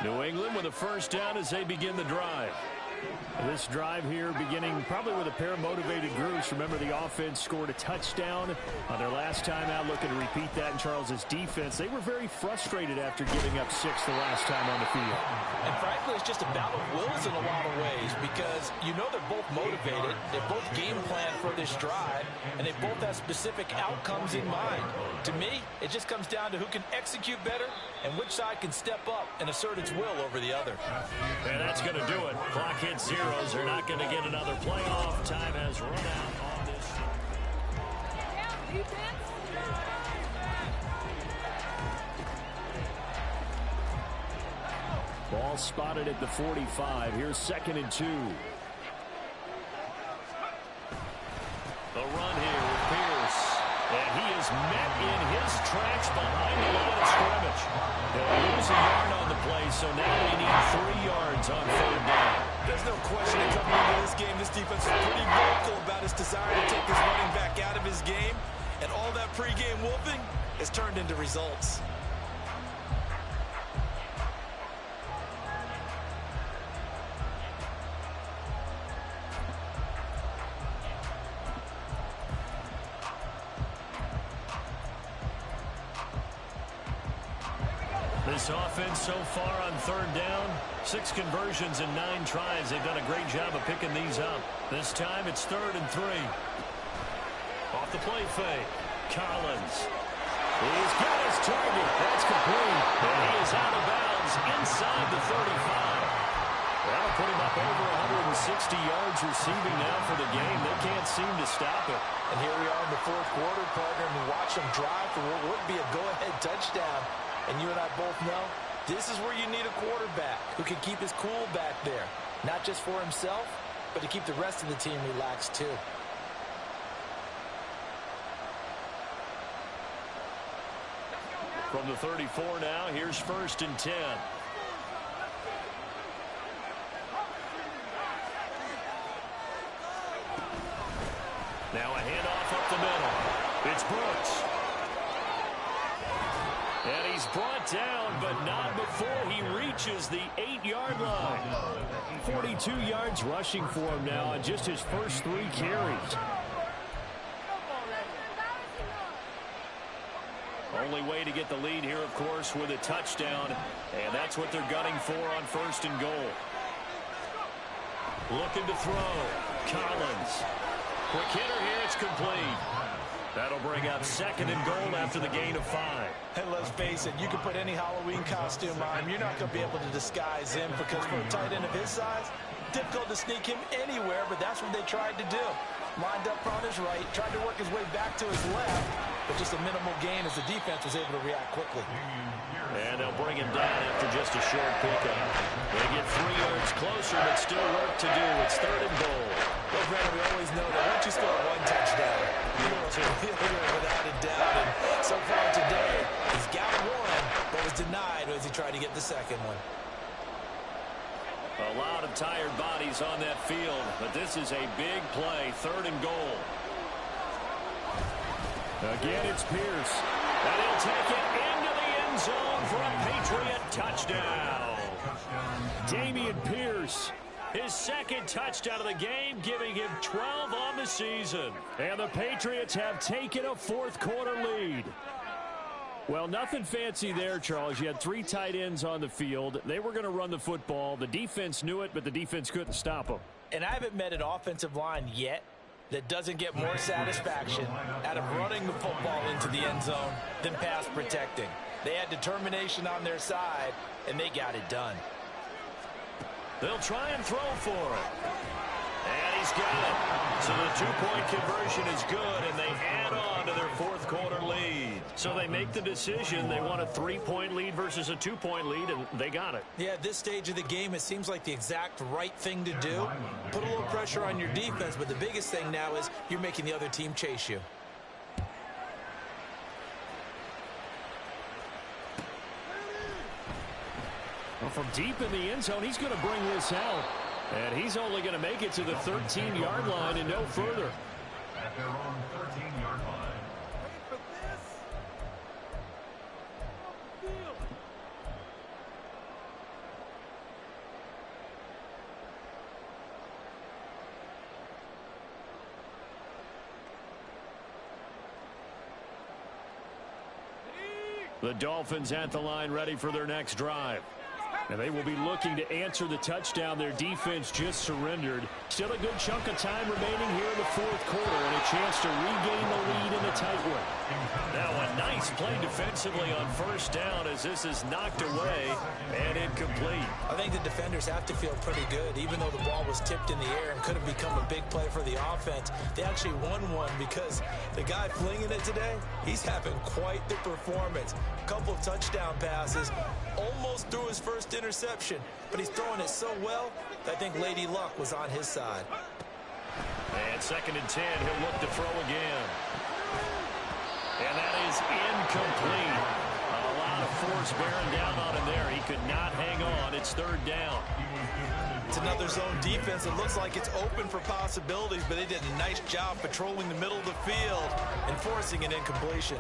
New England with a first down as they begin the drive. This drive here beginning probably with a pair of motivated groups. Remember, the offense scored a touchdown on their last time out, looking to repeat that in Charles's defense. They were very frustrated after giving up 6 the last time on the field. And frankly, it's just a battle of wills in a lot of ways because you know they're both motivated. They both game plan for this drive, and they both have specific outcomes in mind. To me, it just comes down to who can execute better and which side can step up and assert its will over the other. And that's going to do it. Clock hits zeros. They're not going to get another playoff. Time has run out on this. Ball spotted at the 45. Here's 2nd and 2. The run here with Pierce. And he is met in his tracks behind the line of scrimmage. They'll lose a yard on the play, so now they need 3 yards on 3rd down. There's no question that coming into this game, this defense is pretty vocal about its desire to take his running back out of his game. And all that pregame wolfing has turned into results. This offense so far on 3rd down, 6 conversions and 9 tries. They've done a great job of picking these up. This time it's 3rd and 3. Off the play fake. Collins. He's got his target. That's complete. And he is out of bounds inside the 35. That'll put him up over 160 yards receiving now for the game. They can't seem to stop it. And here we are in the 4th quarter, partner, and we watch them drive for what would be a go-ahead touchdown. And you and I both know this is where you need a quarterback who can keep his cool back there. Not just for himself, but to keep the rest of the team relaxed too. From the 34 now, here's 1st and 10. Now a handoff up the middle. It's Brooks. And he's brought down, but not before he reaches the 8-yard line. 42 yards rushing for him now on just his first 3 carries. Only way to get the lead here, of course, with a touchdown. And that's what they're gunning for on 1st and goal. Looking to throw. Collins. Quick hitter here. It's complete. That'll bring up 2nd and goal after the gain of 5. And let's face it, you can put any Halloween costume on him. You're not going to be able to disguise him because for a tight end of his size, difficult to sneak him anywhere, but that's what they tried to do. Lined up on his right, tried to work his way back to his left, but just a minimal gain as the defense was able to react quickly. And they'll bring him down after just a short pickup. They get 3 yards closer, but still work to do. It's 3rd and goal. Well, Brandon, we always know that once you score 1 touchdown, you're without a doubt. And so far today, he's got 1, but was denied as he tried to get the 2nd one. A lot of tired bodies on that field, but this is a big play. 3rd and goal. Again, it's Pierce. And he'll take it into the end zone for a Patriot touchdown. Damian Pierce, his 2nd touchdown of the game, giving him 12 on the season. And the Patriots have taken a 4th quarter lead. Well, nothing fancy there, Charles. You had 3 tight ends on the field. They were going to run the football. The defense knew it, but the defense couldn't stop them. And I haven't met an offensive line yet that doesn't get more satisfaction out of running the football into the end zone than pass protecting. They had determination on their side, and they got it done. They'll try and throw for it. And he's got it. So the 2-point conversion is good, and they add on to their 4th quarter lead. So they make the decision. They want a 3-point lead versus a 2-point lead, and they got it. Yeah, at this stage of the game, it seems like the exact right thing to do. Put a little pressure on your defense, but the biggest thing now is you're making the other team chase you. Well, from deep in the end zone, he's going to bring this out. And he's only going to make it to the 13-yard line and no further. At their own 13-yard line. The Dolphins at the line ready for their next drive. And they will be looking to answer the touchdown their defense just surrendered. Still a good chunk of time remaining here in the fourth quarter and a chance to regain the lead in a tight one. Now a nice play defensively on first down as this is knocked away and incomplete. I think the defenders have to feel pretty good. Even though the ball was tipped in the air and could have become a big play for the offense, they actually won one because the guy flinging it today, he's having quite the performance. A couple of touchdown passes, almost threw his first interception, but he's throwing it so well that I think Lady Luck was on his side. And 2nd and 10, he'll look to throw again. And that is incomplete. A lot of force bearing down on him there. He could not hang on. It's 3rd down. It's another zone defense. It looks like it's open for possibilities, but they did a nice job patrolling the middle of the field and forcing an incompletion.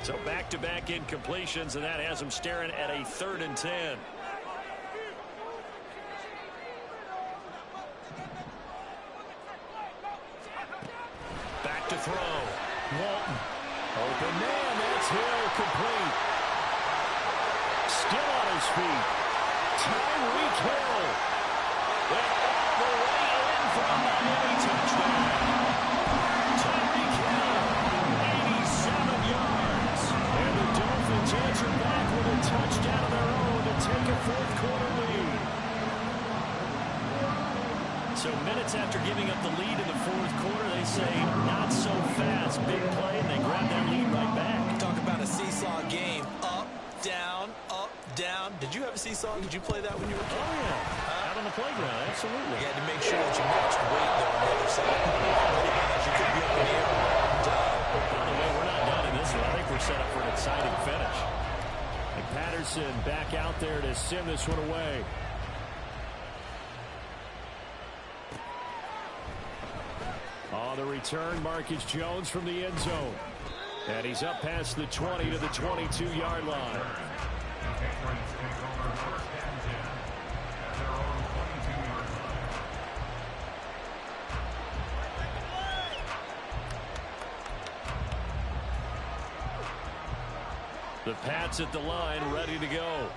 So back-to-back incompletions, and that has him staring at a 3rd and 10. Back to throw. Walton. Open man. That's Hill complete. Still on his feet. Tyreek Hill. And all the way in for a Miami touchdown. Tyreek Hill, 87 yards. And the Dolphins answer back with a touchdown of their own to take a fourth-quarter lead. So minutes after giving up the lead in the fourth quarter, they say not so fast. Big play, and they grab that lead right back. Talk about a seesaw game. Up, down, up, down. Did you have a seesaw? Did you play that when you were a kid? Oh, yeah. Out on the playground, absolutely. You had to make sure that you matched weight there on the other side. Otherwise, you could be up in the air a long time. By the way, we're not done in this one. I think we're set up for an exciting finish. And Patterson back out there to send this one away. On the return, Marcus Jones from the end zone. And he's up past the 20 to the 22-yard line. The Pats at the line, ready to go.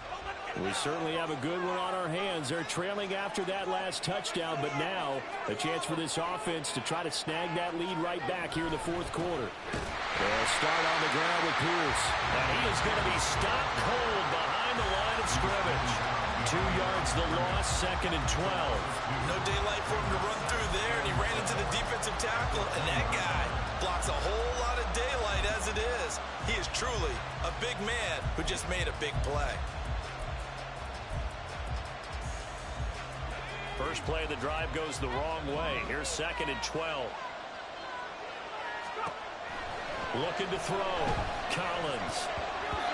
We certainly have a good one on our hands. They're trailing after that last touchdown, but now a chance for this offense to try to snag that lead right back here in the fourth quarter. They'll start on the ground with Pierce. And he is going to be stopped cold behind the line of scrimmage. 2 yards the loss, 2nd and 12. No daylight for him to run through there, and he ran into the defensive tackle, and that guy blocks a whole lot of daylight as it is. He is truly a big man who just made a big play. First play of the drive goes the wrong way. Here's 2nd and 12. Looking to throw. Collins.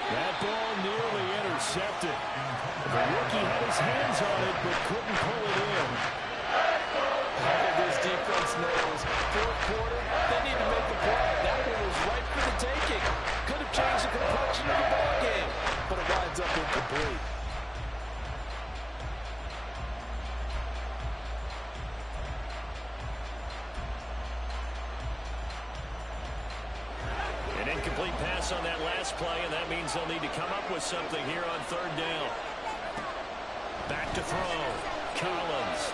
That ball nearly intercepted. The rookie had his hands on it, but couldn't pull it in. This defense knows fourth quarter, they need to make a play. That one was right for the taking. Could have changed the complexion of the ball game, but it winds up incomplete. An incomplete pass on that last play, and that means they'll need to come up with something here on 3rd down. Back to throw. Collins.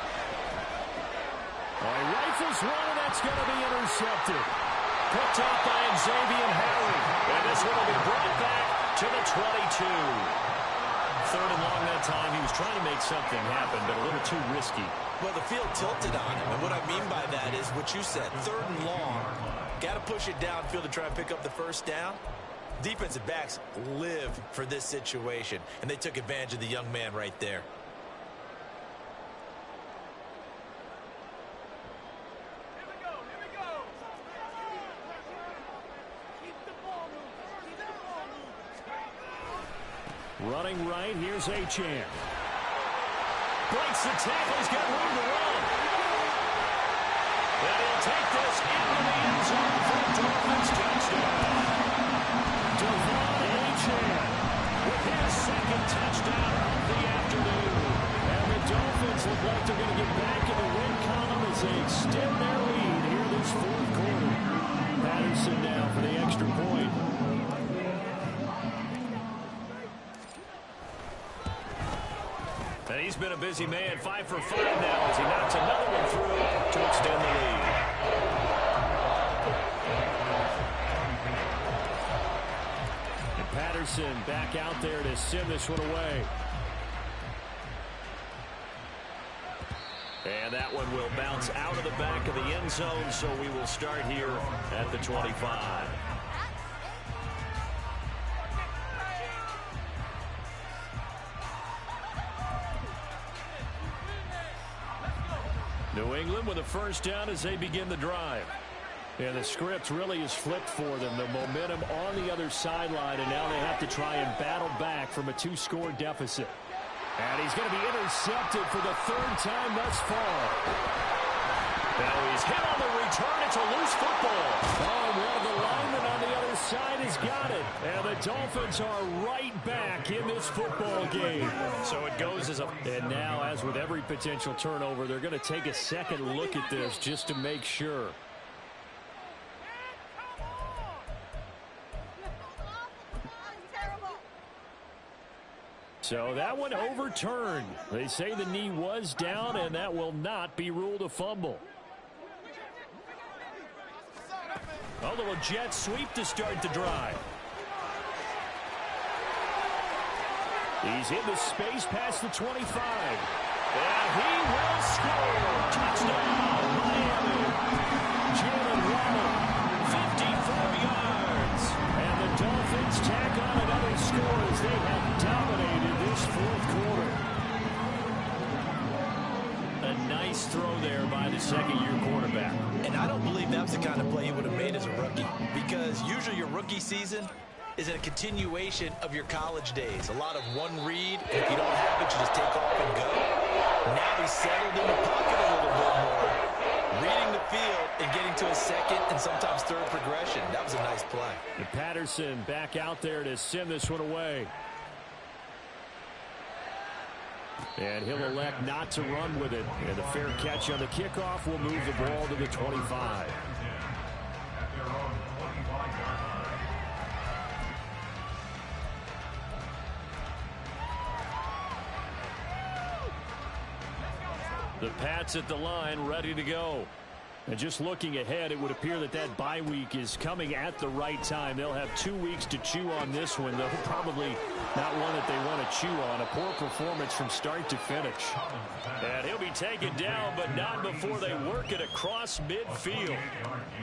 He rifles one, and that's going to be intercepted. Picked off by Xavier Harry. And this one will be brought back to the 22. 3rd and long that time. He was trying to make something happen, but a little too risky. Well, the field tilted on him, and what I mean by that is what you said, 3rd and long. Got to push it downfield to try and pick up the first down. Defensive backs live for this situation, and they took advantage of the young man right there. Running right, here's Achane. Breaks the tackle, he's got room to run. And he'll take this into the end zone for a Dolphins touchdown. with his second touchdown of the afternoon. And the Dolphins look like they're going to get back in the win column as they extend their lead here this fourth quarter. Patterson now for the extra point. And he's been a busy man, 5 for 5 now as he knocks another one through to extend the lead. And Patterson back out there to send this one away. And that one will bounce out of the back of the end zone, so we will start here at the 25. New England with a first down as they begin the drive. And the script really is flipped for them. The momentum on the other sideline, and now they have to try and battle back from a 2-score deficit. And he's going to be intercepted for the third time thus far. Now he's hit on the return. It's a loose football. Oh, well, the lineman on the other side has got it. And the Dolphins are right back in this football game. So it goes as a... And now, as with every potential turnover, they're going to take a second look at this just to make sure. So that one overturned. They say the knee was down, and that will not be ruled a fumble. A little jet sweep to start the drive. He's in the space past the 25. And he will score. Touchdown, Miami. Jalen Waddle, 54 yards. And the Dolphins tack on another score as they have dominated this fourth quarter. A nice throw there by the second-year quarterback. And I don't believe that's the kind of play he would have made as a rookie, because usually your rookie season is a continuation of your college days. A lot of one read, and if you don't have it, you just take off and go. Now he's settled in the pocket a little bit more, reading the field and getting to a second and sometimes third progression. That was a nice play. And Patterson back out there to send this one away. And he'll elect not to run with it. And the fair catch on the kickoff will move the ball to the 25. The Pats at the line, ready to go. And just looking ahead, it would appear that that bye week is coming at the right time. They'll have 2 weeks to chew on this one, though probably not one that they want to chew on. A poor performance from start to finish. And he'll be taken down, but not before they work it across midfield.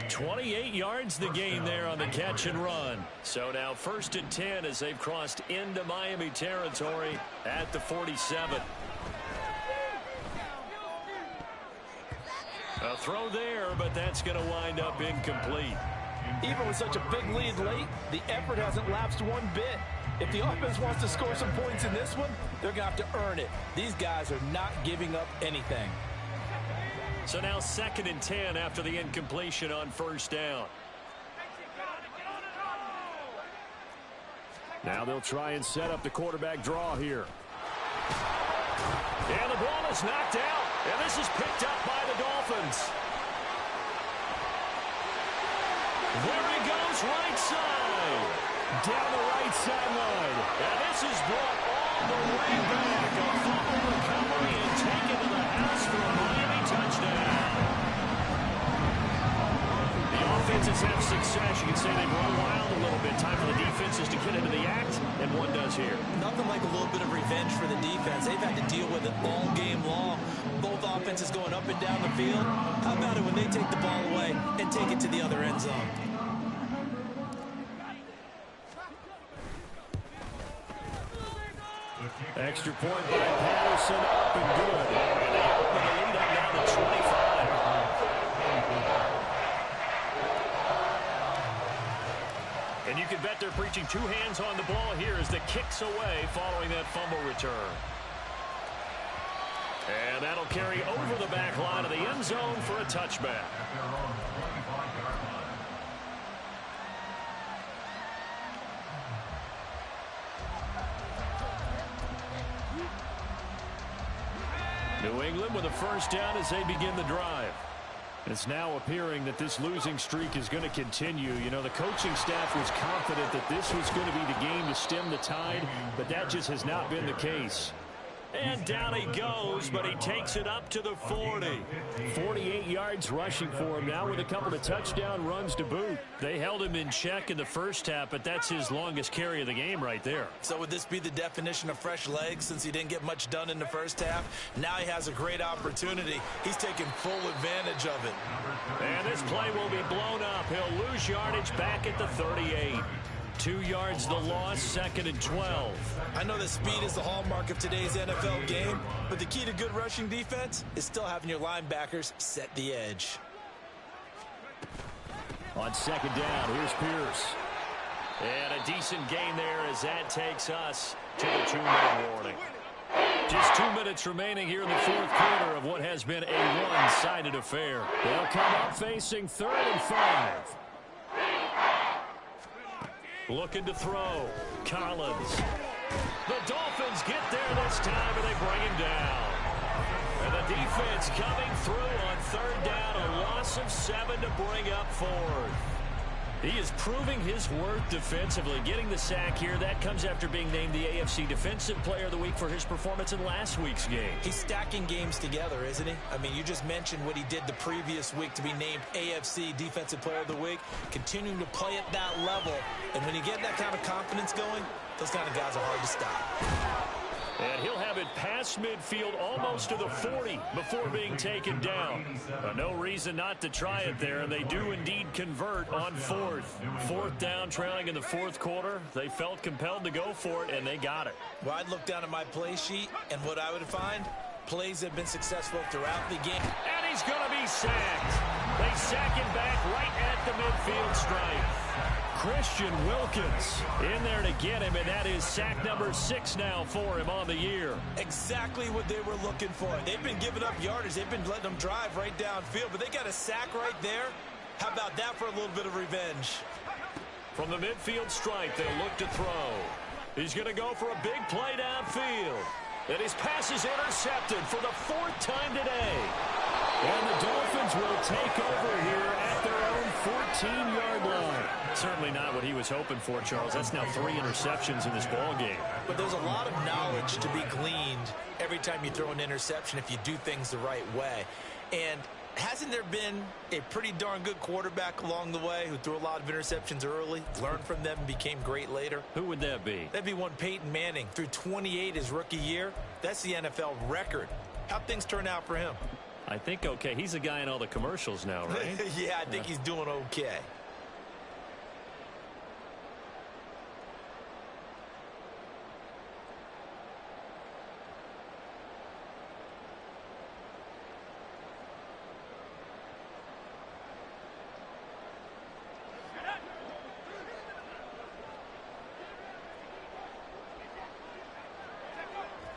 28 yards the gain there on the catch and run. So now 1st and 10 as they've crossed into Miami territory at the 47. A throw there, but that's going to wind up incomplete. Even with such a big lead late, the effort hasn't lapsed one bit. If the offense wants to score some points in this one, they're going to have to earn it. These guys are not giving up anything. So now 2nd and 10 after the incompletion on 1st down. Now they'll try and set up the quarterback draw here. And the ball is knocked out. And this is picked up by the Dolphins. There he goes, right side. Down the right sideline. And this is brought all the way back. A fumble recovery and taken to the house for a Miami touchdown. The offenses have success. You can say they run wild a little bit. Time for the defenses to get into the act, and one does here. Nothing like a little bit of revenge for the defense. They've had to deal with it all game long. Both offenses going up and down the field. How about it when they take the ball away and take it to the other end zone? Extra point by Patterson, up and good. And they open the lead up now to 25. And you can bet they're preaching 2 hands on the ball here as the kick's away following that fumble return. And that'll carry over the back line of the end zone for a touchback. New England with a first down as they begin the drive. It's now appearing that this losing streak is going to continue. You know, the coaching staff was confident that this was going to be the game to stem the tide, but that just has not been the case. And down he goes, but he takes it up to the 40. 48 yards rushing for him now with a couple of touchdown runs to boot. They held him in check in the first half, but that's his longest carry of the game right there. So would this be the definition of fresh legs since he didn't get much done in the first half? Now he has a great opportunity. He's taking full advantage of it. And this play will be blown up. He'll lose yardage back at the 38. 2 yards the loss, 2nd and 12. I know that speed is the hallmark of today's NFL game, but the key to good rushing defense is still having your linebackers set the edge. On 2nd down, here's Pierce. And a decent gain there as that takes us to the 2-minute warning. Just 2 minutes remaining here in the fourth quarter of what has been a one-sided affair. They'll come up facing 3rd and 5. Looking to throw. Collins. The Dolphins get there this time, and they bring him down. And the defense coming through on 3rd down. A loss of 7 to bring up 4th. He is proving his worth defensively, getting the sack here. That comes after being named the AFC Defensive Player of the Week for his performance in last week's game. He's stacking games together, isn't he? I mean, you just mentioned what he did the previous week to be named AFC Defensive Player of the Week, continuing to play at that level. And when you get that kind of confidence going, those kind of guys are hard to stop. And he'll have it past midfield almost to the 40 before being taken down. No reason not to try it there, and they do indeed convert on 4th. 4th down, trailing in the fourth quarter. They felt compelled to go for it, and they got it. Well, I'd look down at my play sheet, and what I would find, plays have been successful throughout the game. And he's going to be sacked. They sack him back right at the midfield stripe. Christian Wilkins in there to get him, and that is sack number 6 now for him on the year. Exactly what they were looking for. They've been giving up yardage. They've been letting them drive right downfield, but they got a sack right there. How about that for a little bit of revenge? From the midfield stripe, they'll look to throw. He's going to go for a big play downfield. And his pass is intercepted for the 4th time today. And the Dolphins will take over here at their own 14-yard line. Certainly not what he was hoping for, Charles. That's now 3 interceptions in this ball game. But there's a lot of knowledge to be gleaned every time you throw an interception if you do things the right way. And hasn't there been a pretty darn good quarterback along the way who threw a lot of interceptions early, learned from them, and became great later? Who would that be? That'd be one Peyton Manning. Threw 28 his rookie year. That's the NFL record. How'd things turn out for him? I think okay. He's a guy in all the commercials now, right? Yeah, I think he's doing okay.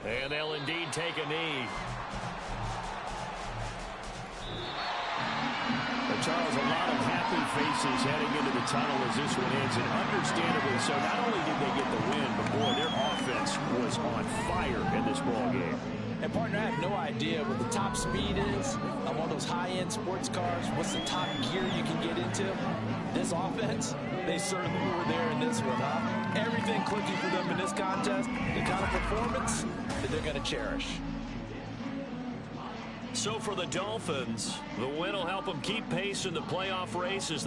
And they'll indeed take a knee. But Charles, a lot of happy faces heading into the tunnel as this one ends, and understandably so. Not only did they get the win, but boy, their offense was on fire in this ball game. And partner, I have no idea what the top speed is on one of those high-end sports cars. What's the top gear you can get into? This offense, they certainly were there in this one, huh? Everything clicking for them in this contest, the kind of performance that they're going to cherish. So for the Dolphins, the win will help them keep pace in the playoff race as